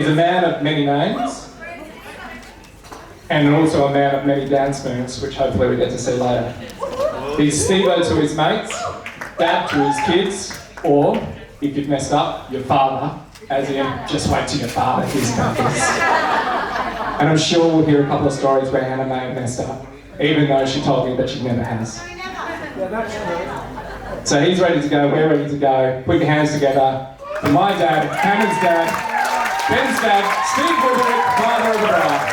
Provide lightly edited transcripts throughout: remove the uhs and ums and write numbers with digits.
He's a man of many names, and also a man of many dance moves, which hopefully we get to see later. He's Stevo to his mates, dad to his kids, or, if you've messed up, your father, as in, just wait till your father hears about this. And I'm sure we'll hear a couple of stories where Hannah may have messed up, even though she told me that she never has. So he's ready to go, we're ready to go. Put your hands together for my dad, Hannah's dad, Ben's dad, Steve Woodward, father of the bride.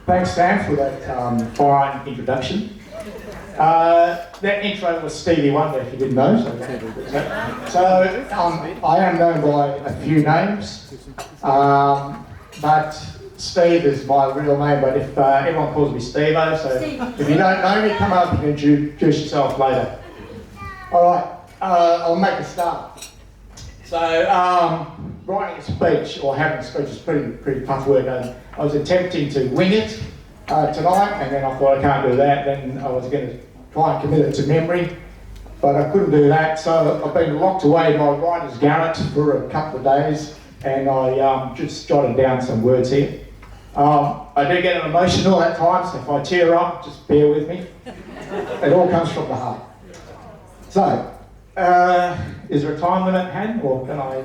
Thanks, Sam, for that fine introduction. That intro was Stevie Wonder, if you didn't know. I am known by a few names, but Steve is my real name. But if everyone calls me Stevo, so if you don't know me, come up and introduce yourself later. All right, I'll make a start. So, writing a speech or having a speech is pretty tough work. I was attempting to wing it tonight, and then I thought I can't do that. Then I was going to try and commit it to memory, but I couldn't do that. So I've been locked away in my writer's garret for a couple of days, and I just jotted down some words here. I do get emotional at times, so if I tear up, just bear with me. It all comes from the heart. So, is there a time limit, Han, or can I?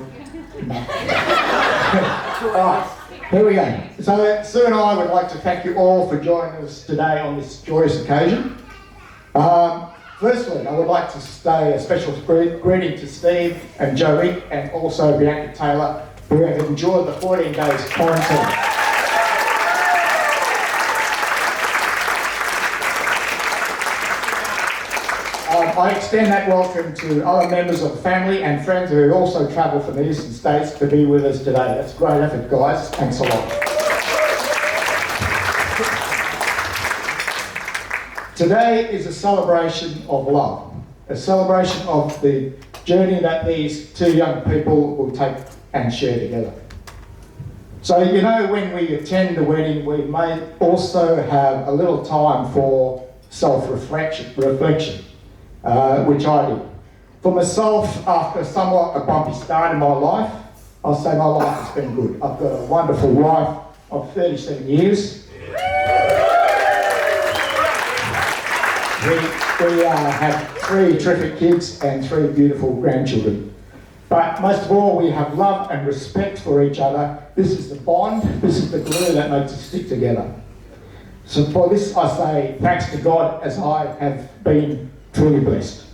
Alright, here we go. So Sue and I would like to thank you all for joining us today on this joyous occasion. Firstly, I would like to say a special greeting to Steve and Joey and also Bianca Taylor, who have enjoyed the 14 days quarantine. I extend that welcome to other members of the family and friends who also travel from the eastern states to be with us today. That's a great effort, guys. Thanks a lot. Today is a celebration of love, a celebration of the journey that these two young people will take and share together. So, you know, when we attend the wedding, we may also have a little time for self-reflection. Which I did. For myself, after somewhat a bumpy start in my life, I'll say my life has been good. I've got a wonderful wife of 37 years. We have 3 terrific kids and 3 beautiful grandchildren. But most of all, we have love and respect for each other. This is the bond, this is the glue that makes us stick together. So for this, I say thanks to God, as I have been truly blessed.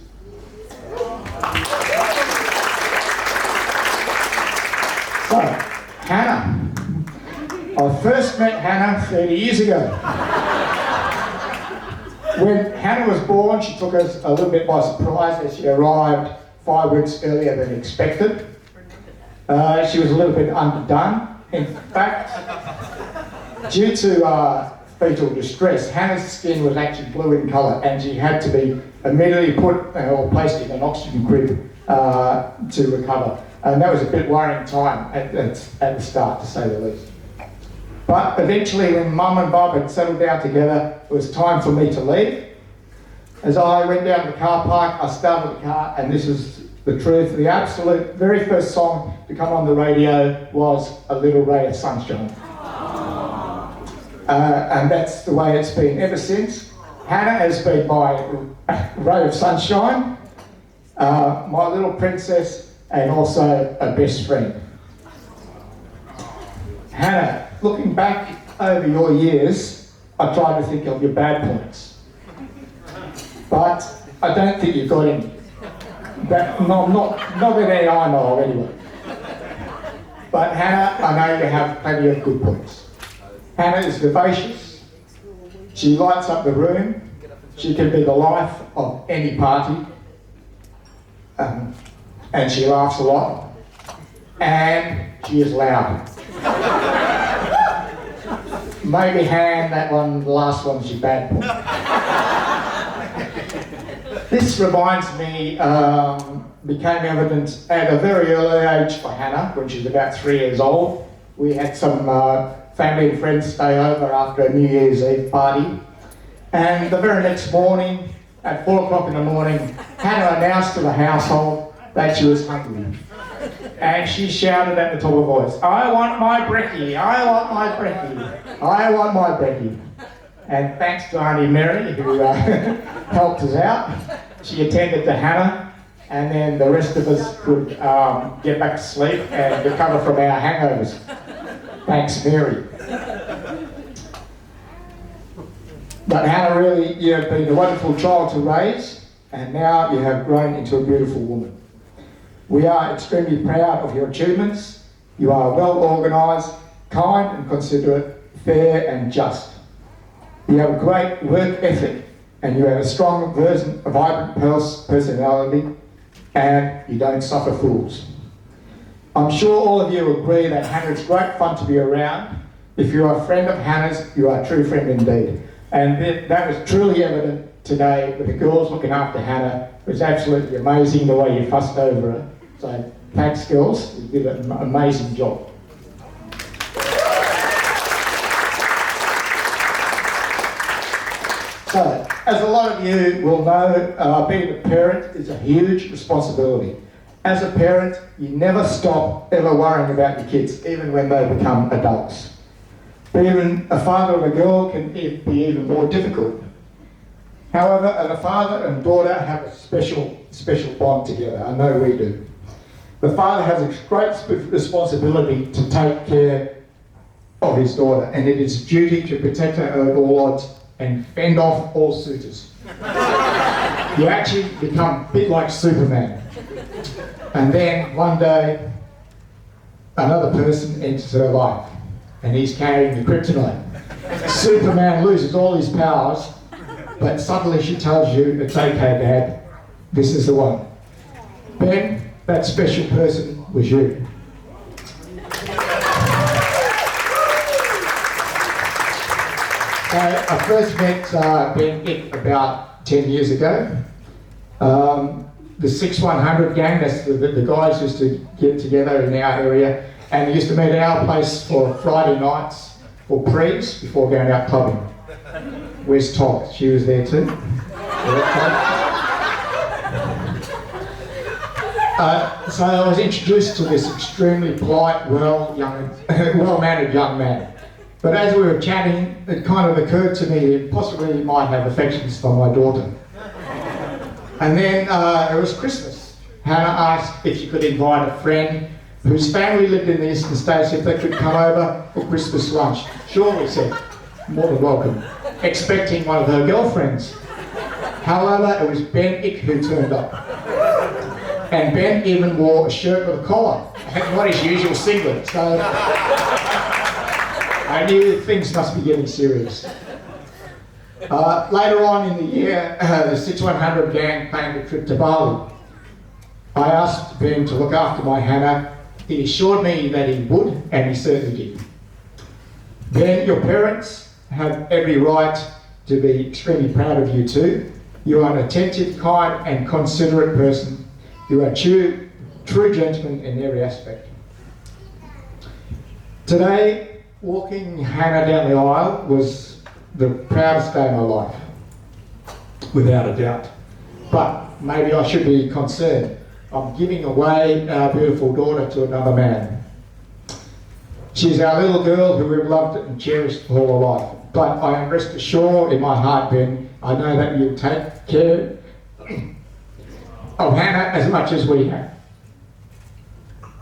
So, Hannah. I first met Hannah 30 years ago. When Hannah was born, she took us a little bit by surprise as she arrived 5 weeks earlier than expected. She was a little bit underdone. In fact, due to fetal distress, Hannah's skin was actually blue in colour, and she had to be immediately put or placed in an oxygen crib to recover. And that was a bit worrying time at the start, to say the least. But eventually, when Mum and Bob had settled down together, it was time for me to leave. As I went down to the car park, I started the car, and this is the truth. The absolute very first song to come on the radio was A Little Ray of Sunshine. And that's the way it's been ever since. Hannah has been my ray of sunshine, my little princess, and also a best friend. Hannah, looking back over your years, I try to think of your bad points. But I don't think you've got any. Not that I know of anyway. But Hannah, I know you have plenty of good points. Hannah is vivacious, she lights up the room, she can be the life of any party, and she laughs a lot, and she is loud. Maybe hand that one, the last one's your bad point. This reminds me, became evident at a very early age for Hannah, when she was about 3 years old. We had some family and friends stay over after a New Year's Eve party. And the very next morning, at 4 o'clock in the morning, Hannah announced to the household that she was hungry. And she shouted at the top of her voice, "I want my brekkie, I want my brekkie, I want my brekkie." And thanks to Auntie Mary, who helped us out, she attended to Hannah, and then the rest of us could get back to sleep and recover from our hangovers. Thanks, Mary. But Hannah, really, you have been a wonderful child to raise, and now you have grown into a beautiful woman. We are extremely proud of your achievements. You are well organised, kind and considerate, fair and just. You have a great work ethic, and you have a strong, vibrant personality, and you don't suffer fools. I'm sure all of you agree that Hannah is great fun to be around. If you are a friend of Hannah's, you are a true friend indeed. And that was truly evident today with the girls looking after Hannah. It was absolutely amazing the way you fussed over her. So thanks, girls. You did an amazing job. So, as a lot of you will know, being a parent is a huge responsibility. As a parent, you never stop ever worrying about your kids, even when they become adults. Being a father of a girl can be even more difficult. However, a father and daughter have a special bond together. I know we do. The father has a great responsibility to take care of his daughter, and it is his duty to protect her at all odds and fend off all suitors. You actually become a bit like Superman. And then one day, another person enters her life, and he's carrying the kryptonite. Superman loses all his powers, but suddenly she tells you, "It's okay, Dad, this is the one." Ben, that special person was you. I first met Ben about 10 years ago. The 6100 gang, that's the guys used to get together in our area, and they used to meet at our place for Friday nights for prees before going out clubbing. Where's Todd? She was there too. So I was introduced to this extremely polite, well-mannered young man. But as we were chatting, it kind of occurred to me that possibly he might have affections for my daughter. And then it was Christmas. Hannah asked if she could invite a friend whose family lived in the Eastern States, if they could come over for Christmas lunch. Sure, we said, more than welcome, expecting one of her girlfriends. However, it was Ben Ick who turned up. And Ben even wore a shirt with a collar, not his usual singlet, so I knew things must be getting serious. Later on in the year, the 6100 gang planned a trip to Bali. I asked Ben to look after my Hannah. He assured me that he would, and he certainly did. Ben, your parents have every right to be extremely proud of you too. You are an attentive, kind and considerate person. You are a true gentleman in every aspect. Today, walking Hannah down the aisle was the proudest day of my life, without a doubt. But maybe I should be concerned. I'm giving away our beautiful daughter to another man. She's our little girl who we've loved and cherished all her life. But I am rest assured in my heart, Ben, I know that you'll take care of Hannah as much as we have.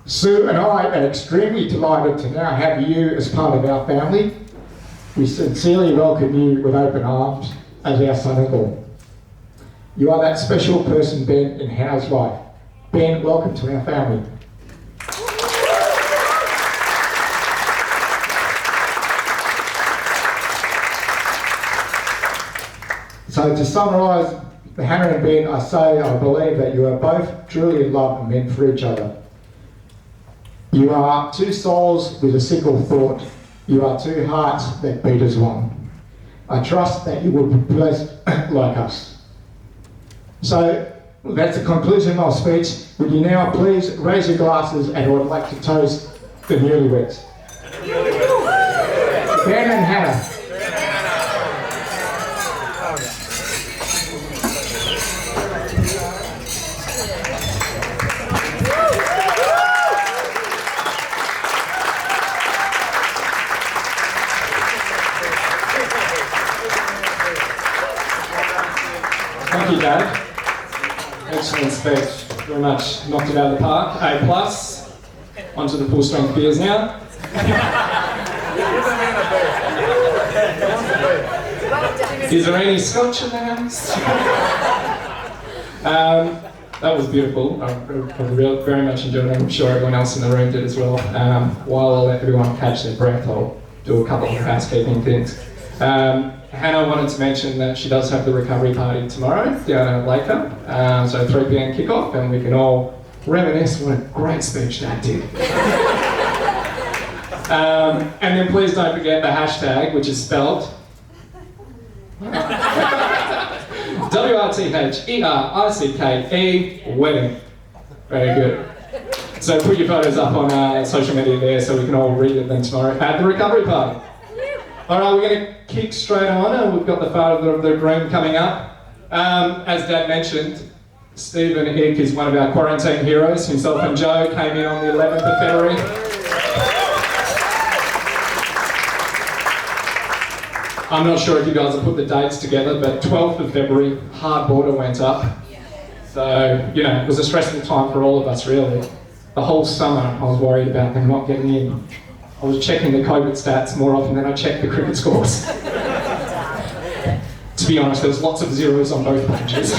Sue and I are extremely delighted to now have you as part of our family. We sincerely welcome you with open arms as our son-in-law. You are that special person, Ben, in Hannah's life. Ben, welcome to our family. So to summarise, Hannah and Ben, I believe that you are both truly in love and meant for each other. You are two souls with a single thought. You are two hearts that beat as one. I trust that you will be blessed like us. So that's the conclusion of my speech. Would you now please raise your glasses, and I would like to toast the newlyweds. Ben and Hannah. Thank you, Dad. Excellent speech. Very much knocked it out of the park. A+. Onto the full strength beers now. Is there any scotch in the house? That was beautiful. I very much enjoyed it. I'm sure everyone else in the room did as well. While I'll let everyone catch their breath, I'll do a couple of housekeeping things. Hannah wanted to mention that she does have the recovery party tomorrow down at Laker. So 3 p.m. kickoff, and we can all reminisce what a great speech Dad did. And then please don't forget the hashtag, which is spelled WRTHERICKE wedding. Very good. So put your photos up on social media there so we can all read it then tomorrow at the recovery party. Alright, we're going to kick straight on, and we've got the father of the groom coming up. As Dad mentioned, Stephen Ick is one of our quarantine heroes. Himself and Joe came in on the 11th of February. I'm not sure if you guys have put the dates together, but 12th of February, hard border went up. So, you know, it was a stressful time for all of us, really. The whole summer, I was worried about them not getting in. I was checking the COVID stats more often than I checked the cricket scores. To be honest, there was lots of zeros on both pages.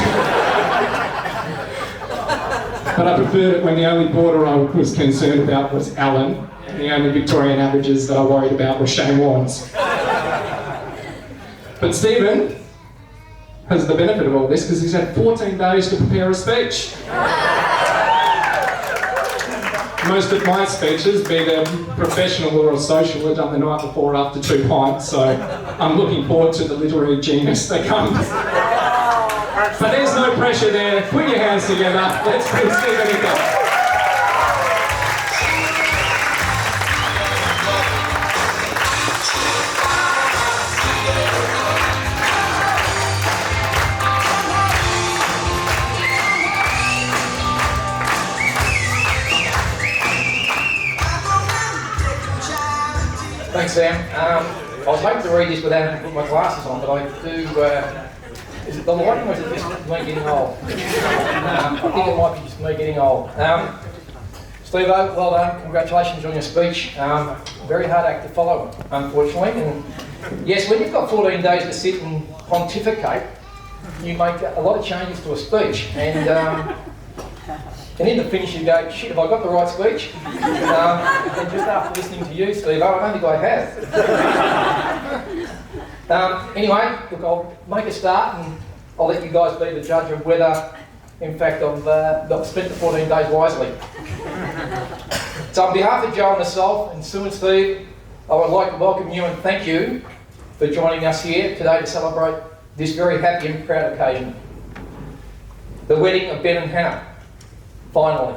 But I preferred it when the only border I was concerned about was Allen, and the only Victorian averages that I worried about were Shane Warne's. But Stephen has the benefit of all this because he's had 14 days to prepare a speech. Most of my speeches, be they professional or social, are done the night before after 2 pints, so I'm looking forward to the literary genius that comes. But there's no pressure there. Put your hands together. Let's bring Stephen Ick up. Thanks, Sam. I was hoping to read this without having to put my glasses on, but I do. Is it the lighting or is it just me getting old? I think it might be just me getting old. Stevo, well done. Congratulations on your speech. Very hard act to follow, unfortunately. And yes, when you've got 14 days to sit and pontificate, you make a lot of changes to a speech. And in the finish you go, shit, have I got the right speech? And just after listening to you, Steve, I don't think I have. Anyway, look, I'll make a start and I'll let you guys be the judge of whether, in fact, I've spent the 14 days wisely. So on behalf of Joe and myself, and Sue and Steve, I would like to welcome you and thank you for joining us here today to celebrate this very happy and proud occasion. The wedding of Ben and Hannah. Finally.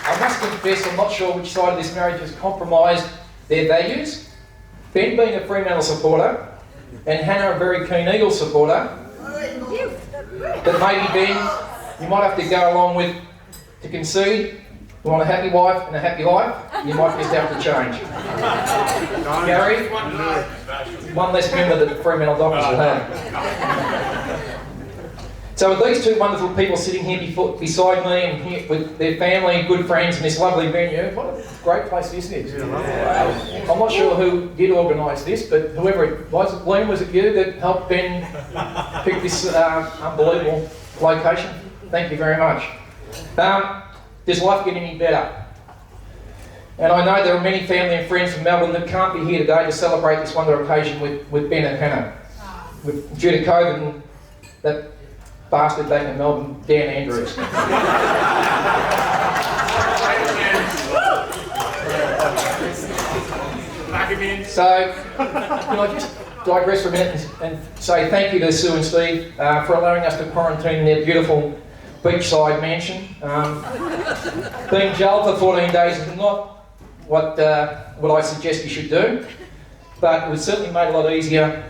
I must confess, I'm not sure which side of this marriage has compromised their values. Ben being a Fremantle supporter, and Hannah a very keen Eagles supporter. But maybe, Ben, you might have to go along with, to concede, you want a happy wife and a happy life, you might just have to change. Gary, one less member that the Fremantle Dockers will have. So with these two wonderful people sitting here beside me and here with their family and good friends in this lovely venue, what a great place this is. I'm not sure who did organise this, but whoever it was, Liam, was it you that helped Ben pick this unbelievable location? Thank you very much. Does life get any better? And I know there are many family and friends from Melbourne that can't be here today to celebrate this wonderful occasion with Ben and Hannah. Due to COVID and that bastard back in Melbourne, Dan Andrews. So, can I just digress for a minute and say thank you to Sue and Steve for allowing us to quarantine in their beautiful beachside mansion. Being jailed for 14 days is not what I suggest you should do, but it was certainly made a lot easier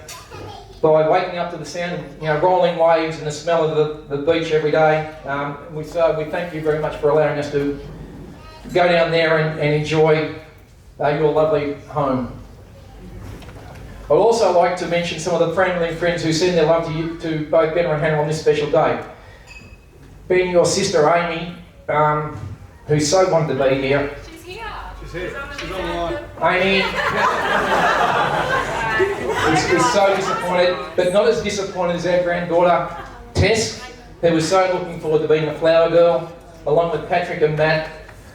by waking up to the sound of rolling waves and the smell of the beach every day. We thank you very much for allowing us to go down there and enjoy your lovely home. I'd also like to mention some of the family and friends who send their love to both Ben and Hannah on this special day. Ben, your sister Amy, who so wanted to be here. She's here. She's here. She's online. Amy is so disappointed, but not as disappointed as our granddaughter Tess, who was so looking forward to being a flower girl, along with Patrick and Matt,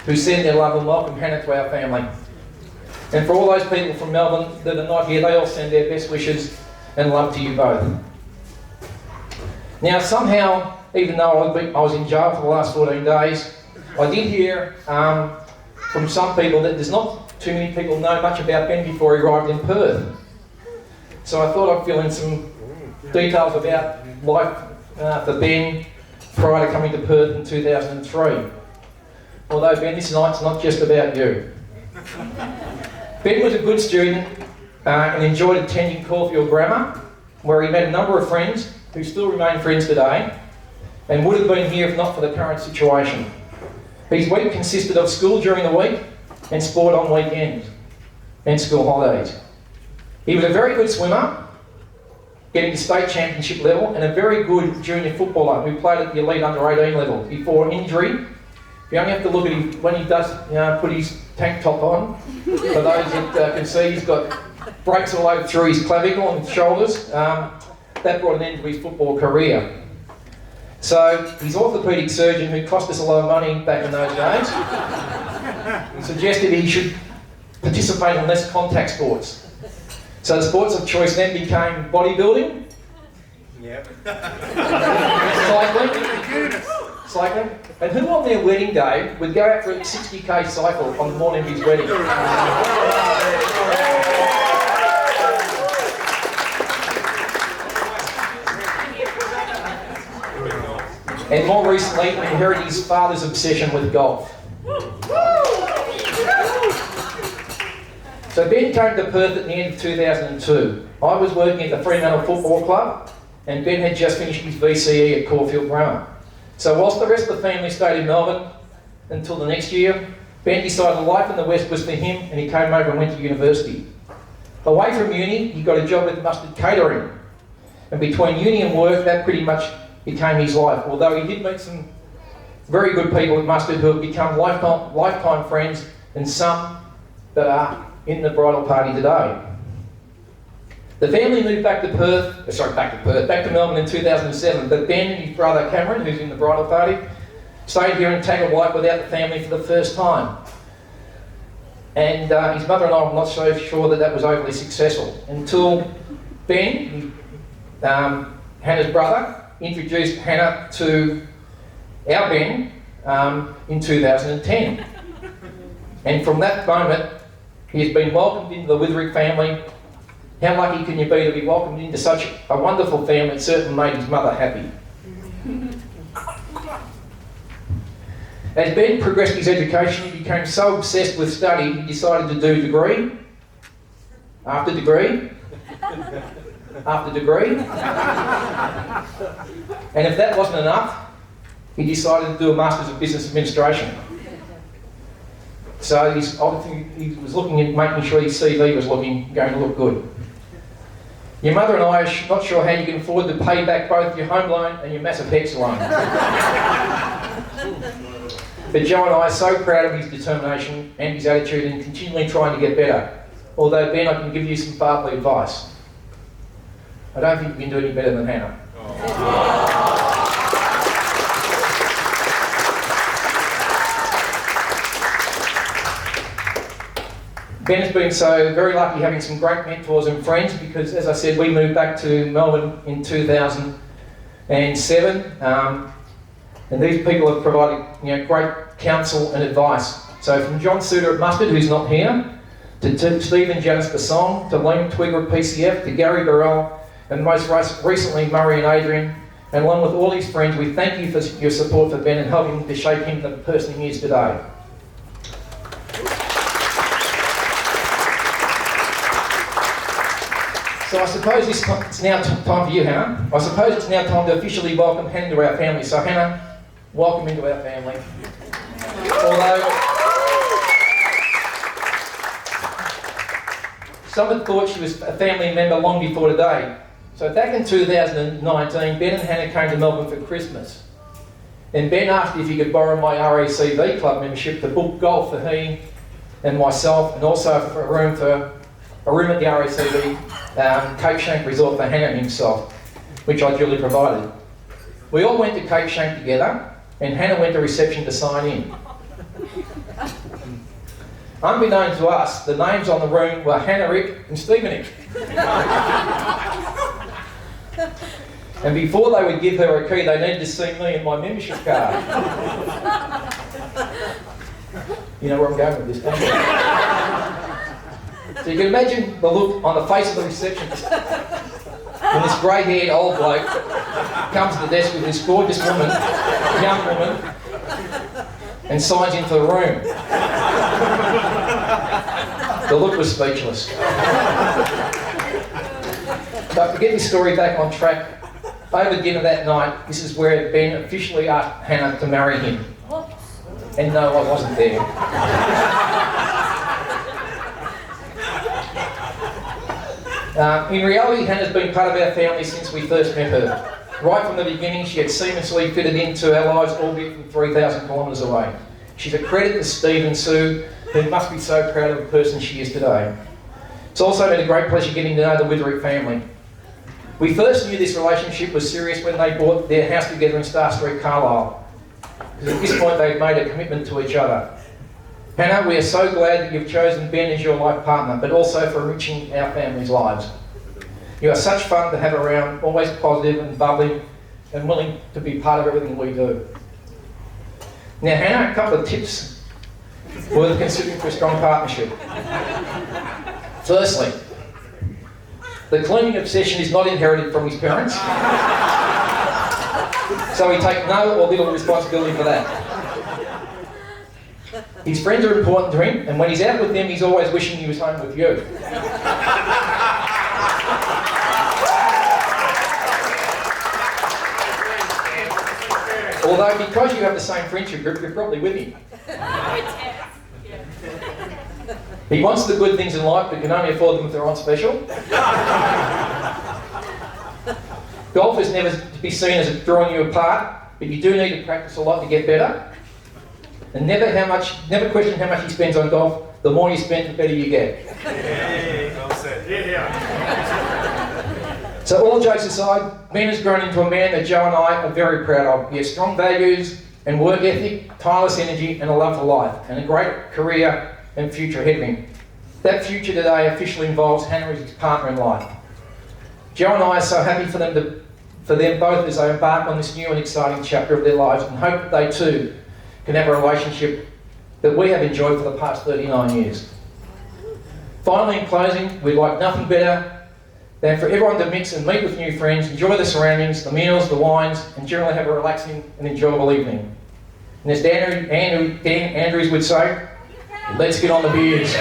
who send their love and welcome Hannah to our family. And for all those people from Melbourne that are not here, they all send their best wishes and love to you both. Now somehow, even though I was in jail for the last 14 days, I did hear from some people that there's not too many people know much about Ben before he arrived in Perth. So I thought I'd fill in some details about life for Ben prior to coming to Perth in 2003. Although Ben, this night's not just about you. Ben was a good student and enjoyed attending Caulfield Grammar, where he met a number of friends who still remain friends today and would have been here if not for the current situation. His week consisted of school during the week and sport on weekends and school holidays. He was a very good swimmer, getting to state championship level, and a very good junior footballer who played at the elite under-18 level before injury. You only have to look at him when he does put his tank top on. For those that can see, he's got breaks all over through his clavicle and shoulders. That brought an end to his football career. So his orthopaedic surgeon, who cost us a lot of money back in those days, suggested he should participate in less contact sports. So the sports of choice then became bodybuilding, cycling, and who on their wedding day would go out for a 60k cycle on the morning of his wedding? And more recently, inherited his father's obsession with golf. So Ben came to Perth at the end of 2002. I was working at the Fremantle Football Club, and Ben had just finished his VCE at Caulfield Grammar. So whilst the rest of the family stayed in Melbourne until the next year, Ben decided life in the West was for him, and he came over and went to university. Away from uni, he got a job with Mustard Catering. And between uni and work, that pretty much became his life. Although he did meet some very good people at Mustard who have become lifetime friends, and some that are in the bridal party today. The family moved back to Melbourne in 2007, but Ben and his brother Cameron, who's in the bridal party, stayed here and tackled life without the family for the first time. And his mother and I were not so sure that was overly successful until Ben, Hannah's brother, introduced Hannah to our Ben in 2010. And from that moment, he has been welcomed into the Witherick family. How lucky can you be to be welcomed into such a wonderful family? It certainly made his mother happy. As Ben progressed his education, he became so obsessed with study, he decided to do degree after degree after degree. And if that wasn't enough, he decided to do a Masters of Business Administration. So he was looking at making sure his CV was going to look good. Your mother and I are not sure how you can afford to pay back both your home loan and your massive HEX loan. But Joe and I are so proud of his determination and his attitude in continually trying to get better. Although, Ben, I can give you some fatherly advice. I don't think you can do any better than Hannah. Ben has been so very lucky having some great mentors and friends because, as I said, we moved back to Melbourne in 2007, and these people have provided great counsel and advice. So from John Suter at Mustard, who's not here, to Steve and Janice Basson, to Liam Twigger of PCF, to Gary Burrell, and most recently Murray and Adrian. And along with all his friends, we thank you for your support for Ben and helping to shape him the person he is today. So I suppose it's now time for you, Hannah. I suppose it's now time to officially welcome Hannah to our family. So Hannah, welcome into our family. Although some had thought she was a family member long before today. So back in 2019, Ben and Hannah came to Melbourne for Christmas. And Ben asked if he could borrow my RACV club membership to book golf for he and myself, and also for a room at the RACV Cape Shank Resort for Hannah himself, which I duly provided. We all went to Cape Shank together, and Hannah went to reception to sign in. Unbeknown to us, the names on the room were Hannah Rick and Stephen Rick. And before they would give her a key, they needed to see me and my membership card. You know where I'm going with this, don't you? So you can imagine the look on the face of the receptionist when this grey-haired old bloke comes to the desk with this gorgeous woman, young woman, and signs into the room. The look was speechless. But to get this story back on track, over dinner that night, this is where Ben officially asked Hannah to marry him. And no, I wasn't there. In reality, Hannah's been part of our family since we first met her. Right from the beginning, she had seamlessly fitted into our lives, albeit from 3,000 kilometres away. She's a credit to Steve and Sue, who must be so proud of the person she is today. It's also been a great pleasure getting to know the Witherick family. We first knew this relationship was serious when they bought their house together in Star Street, Carlisle. Because at this point they'd made a commitment to each other. Hannah, we are so glad that you've chosen Ben as your life partner, but also for enriching our family's lives. You are such fun to have around, always positive and bubbly, and willing to be part of everything we do. Now Hannah, a couple of tips worth considering for a strong partnership. Firstly, the cleaning obsession is not inherited from his parents, so we take no or little responsibility for that. His friends are important to him, and when he's out with them, he's always wishing he was home with you. Although because you have the same friendship group, you're probably with him. He wants the good things in life, but can only afford them if they're on special. Golf is never to be seen as drawing you apart, but you do need to practice a lot to get better. And never question how much he spends on golf. The more you spend, the better you get. Well said. So all jokes aside, Ben has grown into a man that Joe and I are very proud of. He has strong values and work ethic, tireless energy, and a love for life, and a great career and future ahead of him. That future today officially involves Hannah as his partner in life. Joe and I are so happy for them both as they embark on this new and exciting chapter of their lives, and hope that they too can have a relationship that we have enjoyed for the past 39 years. Finally, in closing, we'd like nothing better than for everyone to mix and meet with new friends, enjoy the surroundings, the meals, the wines, and generally have a relaxing and enjoyable evening. And as Dan Andrews would say, let's get on the beers.